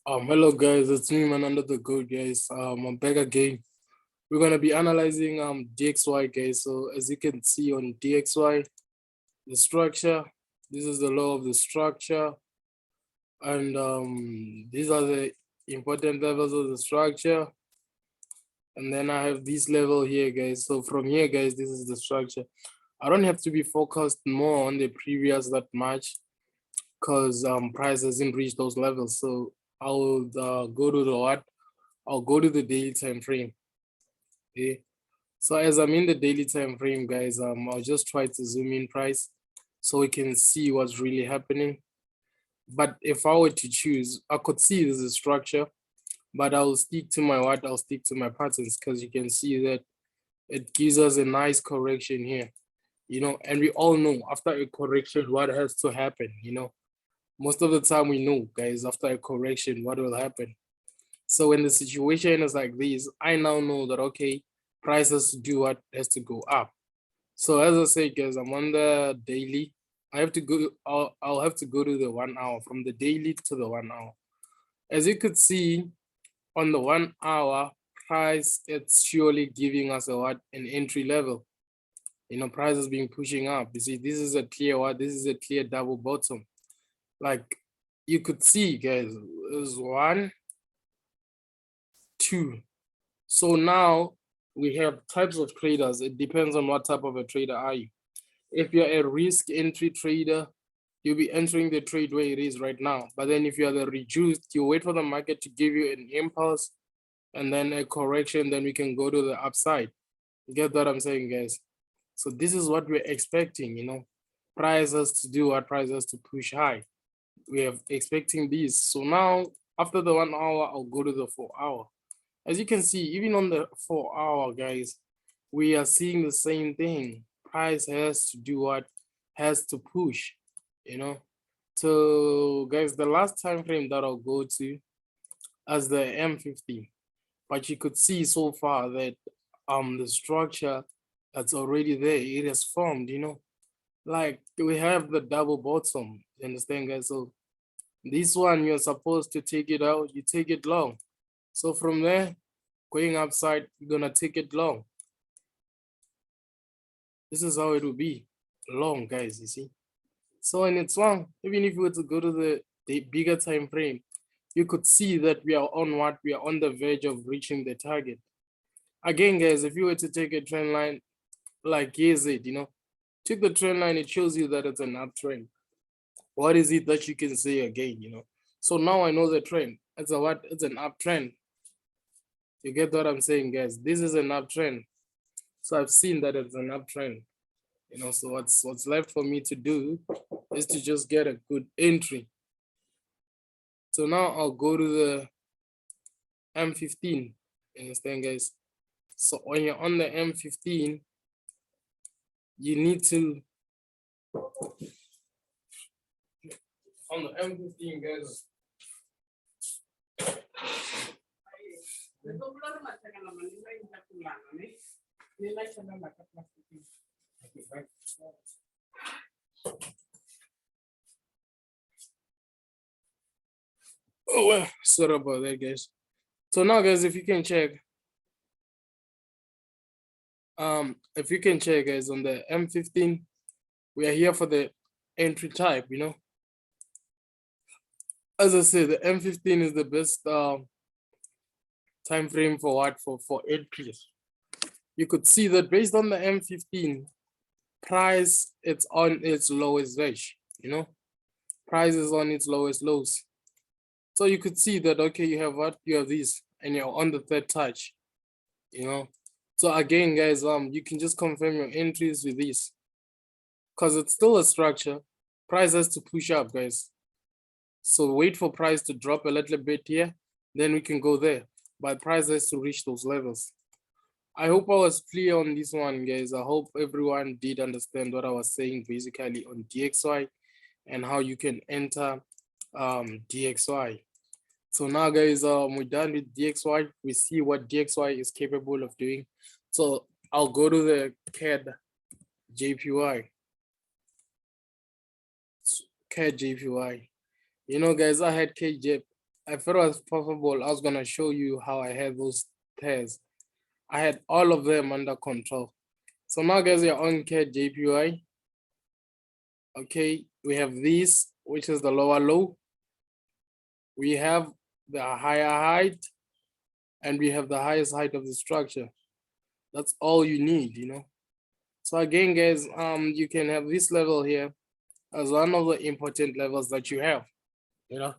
Hello guys, it's me, man, under the good guys. I'm back again. We're gonna be analyzing DXY, guys. So as you can see on DXY, the structure. This is the law of the structure, and these are the important levels of the structure. And then I have this level here, guys. So from here, guys, this is the structure. I don't have to be focused more on the previous that much, because price hasn't reached those levels. So I'll go to the what? I'll go to the daily time frame. Okay. So as I'm in the daily time frame, guys, I'll just try to zoom in price so we can see what's really happening. But if I were to choose, I could see there's a structure, but I'll stick to my what? I'll stick to my patterns, because you can see that it gives us a nice correction here, and we all know after a correction, what has to happen, most of the time we know, guys, after a correction, what will happen. So when the situation is like this, I now know that, okay, price has to do what has to go up. So as I say, guys, I'm on the daily. I have to go, I'll have to go to the 1 hour, from the daily to the 1 hour. As you could see on the 1 hour price, it's surely giving us a what? An entry level. Price has been pushing up. You see, this is a clear what? This is a clear double bottom. Like you could see, guys, there's 1, 2. So now we have types of traders. It depends on what type of a trader are you. If you're a risk entry trader, you'll be entering the trade where it is right now. But then if you're the reduced, you wait for the market to give you an impulse and then a correction, then we can go to the upside. You get what I'm saying, guys? So this is what we're expecting, price has to do what? Price has to push high. We are expecting this. So now after the 1 hour, I'll go to the 4 hour. As you can see, even on the 4 hour, guys, we are seeing the same thing. Price has to do what? Has to push, So guys, the last time frame that I'll go to as the M50, but you could see so far that the structure that's already there, it has formed, like we have the double bottom, you understand, guys? So this one, you're supposed to take it out, you take it long. So from there, going upside, you're gonna take it long. This is how it will be long, guys, you see. So when it's long, even if you were to go to the bigger time frame, you could see that we are on what? We are on the verge of reaching the target. Again, guys, if you were to take a trend line like here's it, take the trend line, it shows you that it's an uptrend. What is it that you can say again, So now I know the trend. It's a what? It's an uptrend. You get what I'm saying, guys? This is an uptrend. So I've seen that it's an uptrend. So what's left for me to do is to just get a good entry. So now I'll go to the M15. Understand, guys? So when you're on the M15, you need to, on the M15, guys, oh well, sorry about that, guys. So now, guys, if you can check, guys, on the M15, we are here for the entry type, As I said, the M15 is the best time frame for what? For entries. You could see that based on the M15 price, it's on its lowest edge, price is on its lowest lows. So you could see that, okay, you have what? You have this, and you're on the third touch, So again, guys, you can just confirm your entries with this, because it's still a structure. Price has to push up, guys. So wait for price to drop a little bit here, then we can go there. But price has to reach those levels. I hope I was clear on this one, guys. I hope everyone did understand what I was saying basically on DXY and how you can enter DXY. So now, guys, we're done with DXY. We see what DXY is capable of doing. So I'll go to the CAD JPY. CAD JPY. Guys, I had if it was possible, I was gonna show you how I had those pairs. I had all of them under control. So now guys, you're on JPY. Okay, we have this, which is the lower low. We have the higher height, and we have the highest height of the structure. That's all you need, you know. So again, guys, you can have this level here as one of the important levels that you have, you know.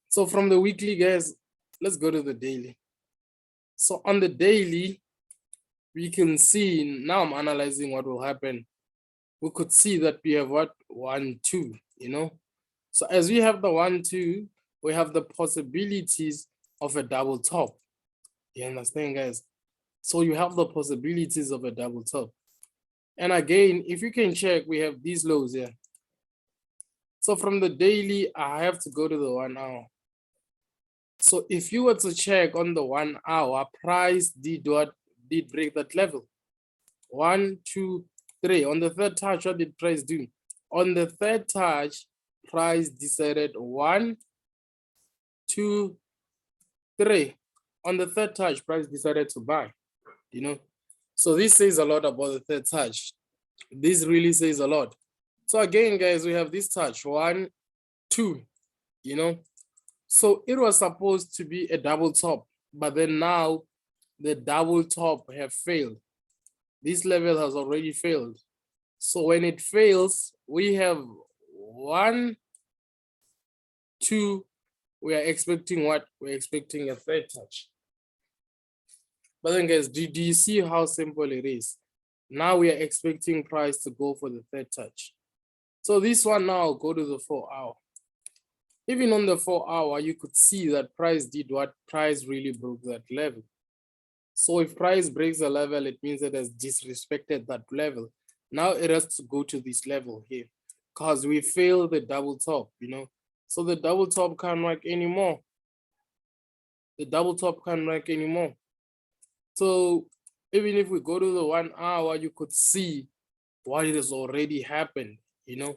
So from the weekly, guys, let's go to the daily. So on the daily, we can see, now I'm analyzing what will happen. We could see that we have what, 1, 2, you know. So as we have the 1, 2, we have the possibilities of a double top. You understand, guys? So you have the possibilities of a double top. And again, if you can check, we have these lows here. So from the daily, I have to go to the 1 hour. So if you were to check on the 1 hour, price did what? Did break that level. 1, 2, 3. On the third touch, what did price do? On the third touch, price decided 1, 2, 3. On the third touch, price decided to buy, you know. So this says a lot about the third touch. This really says a lot. So again, guys, we have this touch, 1, 2, you know. So it was supposed to be a double top, but then now the double top have failed. This level has already failed. So when it fails, we have 1, 2, we are expecting what? We're expecting a third touch. But then guys, do you see how simple it is? Now we are expecting price to go for the third touch. So this one now, go to the 4 hour. Even on the 4 hour, you could see that price did what? Price really broke that level. So if price breaks the level, it means it has disrespected that level. Now it has to go to this level here because we failed the double top, you know. So the double top can't work anymore. The double top can't work anymore. So even if we go to the 1 hour, you could see what has already happened, you know.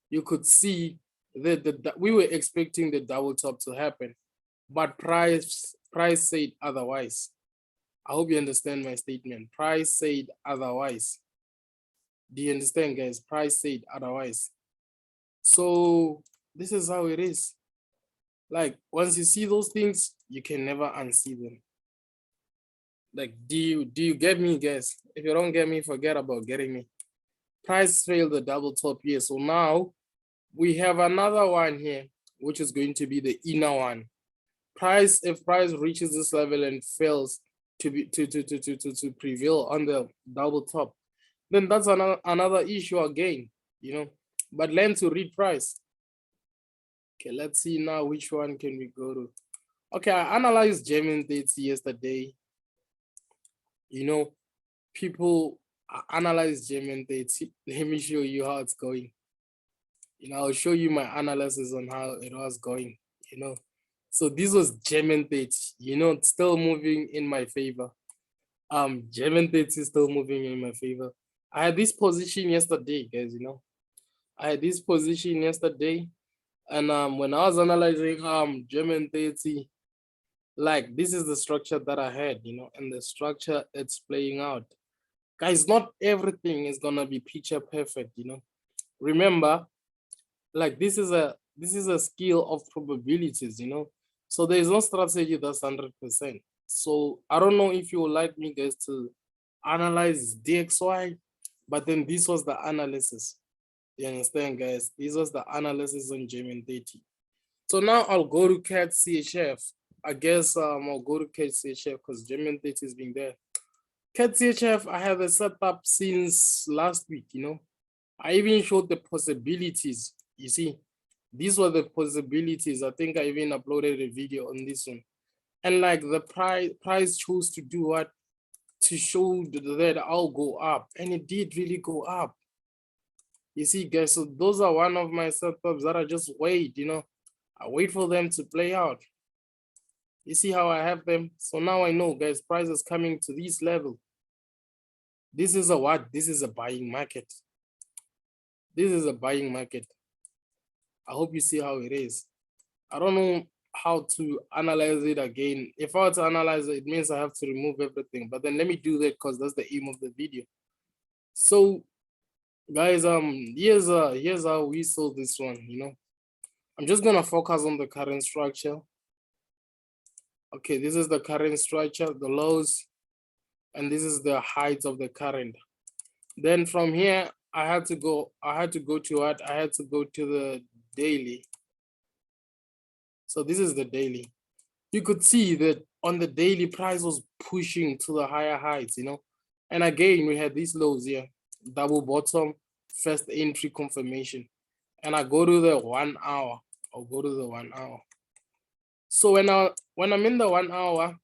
You could see that we were expecting the double top to happen, but price said otherwise. I hope you understand my statement. Price said otherwise. Do you understand, guys? Price said otherwise. So this is how it is. Like once you see those things, you can never unsee them. Like, do you get me, guys? If you don't get me, forget about getting me. Price failed the double top here. So now we have another one here, which is going to be the inner one. If price reaches this level and fails to prevail on the double top, then that's another issue again, you know. But learn to read price. Okay, let's see now which one can we go to. Okay, I analyzed German dates yesterday. You know, people analyze German dates. Let me show you how it's going. You know, I'll show you my analysis on how it was going, you know. So this was German dates, you know, it's still moving in my favor. German dates is still moving in my favor. I had this position yesterday, guys, you know. I had this position yesterday, and when I was analyzing German 30, like this is the structure that I had, you know, and the structure it's playing out. Guys, not everything is gonna be picture perfect, you know. Remember, like this is a skill of probabilities, you know. So there is no strategy that's 100%. So I don't know if you would like me, guys, to analyze DXY, but then this was the analysis. You understand, guys? This was the analysis on German 30. So now I'll go to KCHF. I guess I'll go to KCHF because German 30 has been there. KCHF, I have a setup since last week, you know. I even showed the possibilities. You see, these were the possibilities. I think I even uploaded a video on this one. And like the price chose to do what? To show that I'll go up. And it did really go up. You see, guys, so those are one of my setups that I just wait, you know. I wait for them to play out. You see how I have them? So now I know, guys, price is coming to this level. This is a what? This is a buying market. This is a buying market. I hope you see how it is. I don't know how to analyze it again. If I were to analyze it, it means I have to remove everything. But then let me do that because that's the aim of the video. So guys, here's how we saw this one, you know. I'm just gonna focus on the current structure. Okay, this is the current structure, the lows, and this is the heights of the current. Then from here, I had to go to what? I had to go to the daily. So this is the daily. You could see that on the daily, price was pushing to the higher heights, you know. And again, we had these lows here, double bottom, first entry confirmation. And I go to the 1 hour. I'll go to the 1 hour. So when I'm in the 1 hour,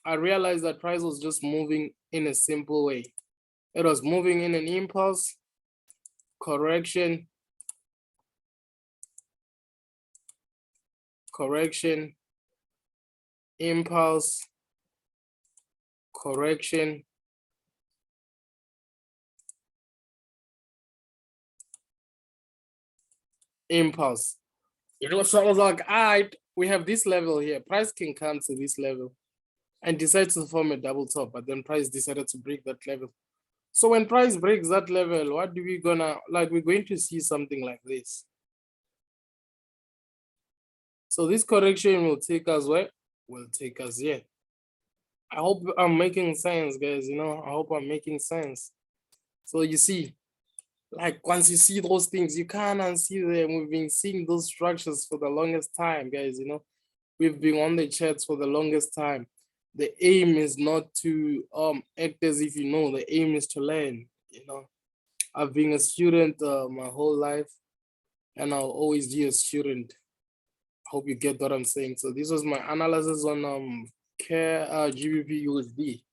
I realized that price was just moving in a simple way. It was moving in an impulse, correction, impulse, correction, impulse. You know, so I was like, all right, we have this level here. Price can come to this level and decide to form a double top, but then price decided to break that level. So when price breaks that level, what do we gonna, like, we're going to see something like this. So this correction will take us where? Will take us here. I hope I'm making sense, guys. You know, I hope I'm making sense. So you see, like once you see those things, you can't unsee them. We've been seeing those structures for the longest time, guys. You know, we've been on the charts for the longest time. The aim is not to act as if you know. The aim is to learn. You know, I've been a student my whole life, and I'll always be a student. I hope you get what I'm saying. So this was my analysis on GBPUSD.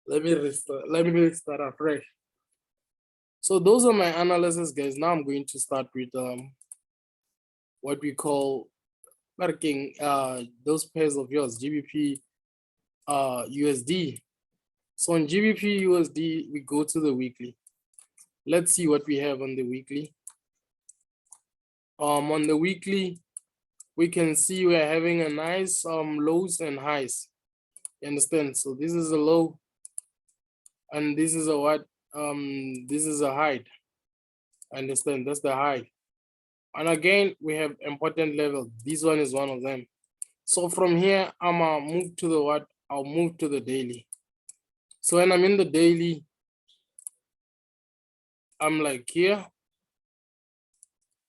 Let me restart afresh. So those are my analysis, guys. Now I'm going to start with what we call marking those pairs of yours, GBP USD. So on GBP USD, we go to the weekly. Let's see what we have on the weekly. On the weekly, we can see we're having a nice lows and highs. You understand? So this is a low, and this is a what? This is a high. Understand? That's the high. And again, we have important levels. This one is one of them. So from here, I'm gonna move to the what? I'll move to the daily. So when I'm in the daily, I'm like here.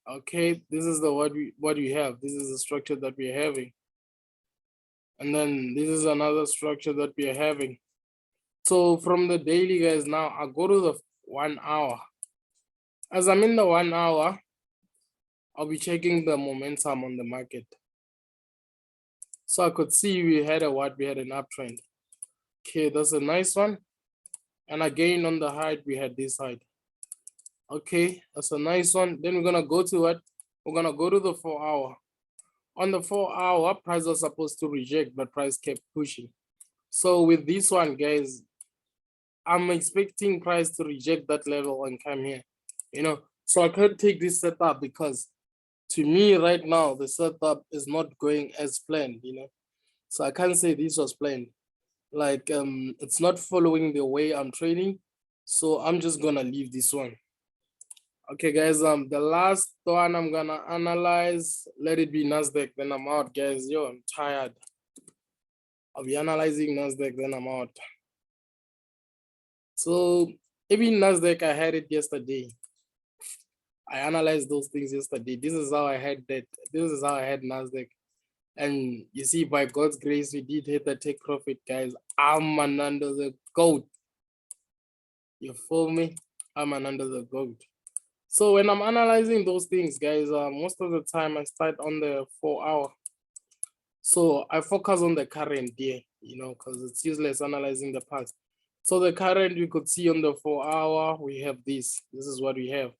Okay, this is the what we have. This is the structure that we're having. And then this is another structure that we're having. So from the daily, guys, now I go to the 1 hour. As I'm in the 1 hour, I'll be checking the momentum on the market. So I could see we had a what? We had an uptrend. Okay, that's a nice one. And again, on the height, we had this height. Okay, that's a nice one. Then we're gonna go to what? We're gonna go to the 4 hour. On the 4 hour, price was supposed to reject, but price kept pushing. So with this one, guys, I'm expecting price to reject that level and come here, you know. So I can't take this setup because to me right now, the setup is not going as planned, you know. So I can't say this was planned. Like it's not following the way I'm trading. So I'm just gonna leave this one. Okay, guys, the last one I'm gonna analyze, let it be NASDAQ, then I'm out, guys. Yo, I'm tired. I'll be analyzing NASDAQ, then I'm out. So even NASDAQ, I had it yesterday. I analyzed those things yesterday. This is how I had that. This is how I had NASDAQ. And you see, by God's grace, we did hit the take profit, guys. I'm an under the goat. You feel me? I'm an under the goat. So when I'm analyzing those things, guys, most of the time I start on the 4 hour. So I focus on the current day, you know, because it's useless analyzing the past. So the current we could see on the 4 hour, we have this. This is what we have.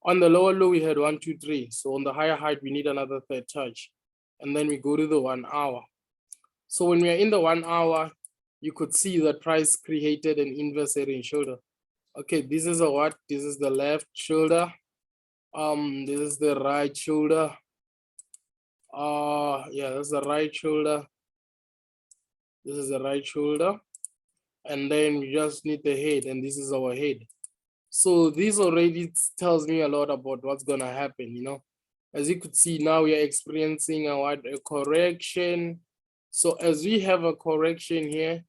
On the lower low, we had 1, 2, 3. So on the higher height, we need another third touch. And then we go to the 1 hour. So when we are in the 1 hour, you could see that price created an inverse head shoulder. Okay, this is a what? This is the left shoulder. This is the right shoulder. Yeah, that's the right shoulder. This is the right shoulder. And then we just need the head, and this is our head. So this already tells me a lot about what's gonna happen, you know. As you could see, now we are experiencing a correction. So as we have a correction here,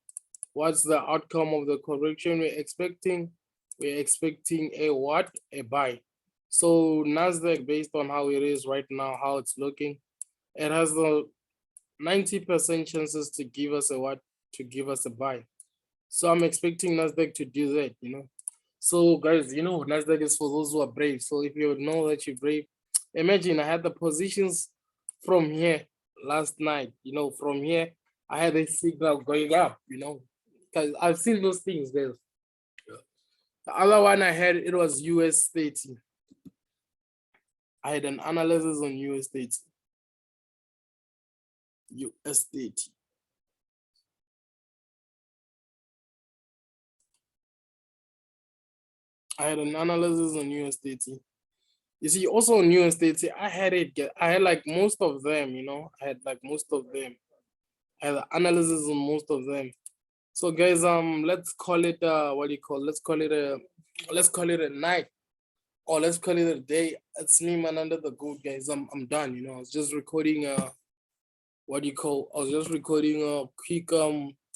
what's the outcome of the correction we're expecting? We're expecting a what? A buy. So NASDAQ, based on how it is right now, how it's looking, it has the 90% chances to give us a what? To give us a buy. So I'm expecting NASDAQ to do that, you know. So guys, you know, NASDAQ is for those who are brave. So if you know that you're brave, imagine I had the positions from here last night, you know, from here, I had a signal going up, you know, because I've seen those things, guys. The other one I had, it was US 30. I had an analysis on US 30. US 30. I had an analysis on US 30. You see, also on US 30, I had like most of them, you know, I had like most of them. I had analysis on most of them. So guys, let's call it what do you call? Let's call it a night, or let's call it a day. It's me, man, under the good, guys. I'm done. You know, I was just recording what do you call? I was just recording a quick